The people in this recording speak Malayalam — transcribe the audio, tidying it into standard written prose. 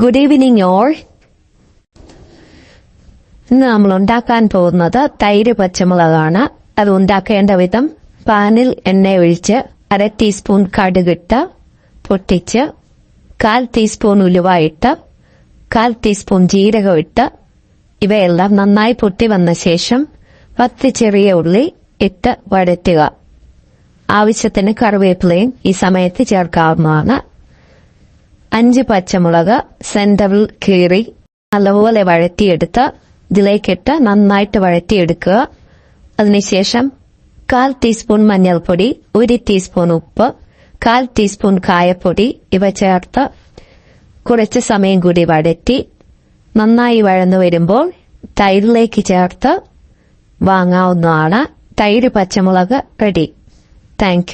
Good evening all. ഇന്ന് നമ്മൾ ഉണ്ടാക്കാൻ പോകുന്നത് തൈര് പച്ചമുളകാണ്. അത് ഉണ്ടാക്കേണ്ട വിധം: പാനിൽ എണ്ണ ഒഴിച്ച് 1/2 ടീസ്പൂൺ കടുകിട്ട് പൊട്ടിച്ച് 1/4 ടീസ്പൂൺ ഉലുവ ഇട്ട് 1/4 ടീസ്പൂൺ ജീരകം ഇട്ട് ഇവയെല്ലാം നന്നായി പൊട്ടി വന്ന ശേഷം 10 ചെറിയ ഉള്ളി ഇട്ട് വഴറ്റുക. ആവശ്യത്തിന് കറിവേപ്പിലയും ഈ സമയത്ത് ചേർക്കാവുന്നതാണ്. 5 പച്ചമുളക് സെന്ററിൽ കീറി നല്ലപോലെ വഴറ്റിയെടുത്ത് ഇതിലേക്കിട്ട് നന്നായിട്ട് വഴറ്റിയെടുക്കുക. അതിനുശേഷം 1/4 ടീസ്പൂൺ മഞ്ഞൾപ്പൊടി, 1 ടീസ്പൂൺ ഉപ്പ്, 1/4 ടീസ്പൂൺ കായപ്പൊടി ഇവ ചേർത്ത് കുറച്ച് സമയം കൂടി വഴറ്റി നന്നായി വഴന്നു വരുമ്പോൾ തൈരിലേക്ക് ചേർത്ത് വാങ്ങാവുന്നതാണ്. തൈര് പച്ചമുളക് റെഡി. Thank you.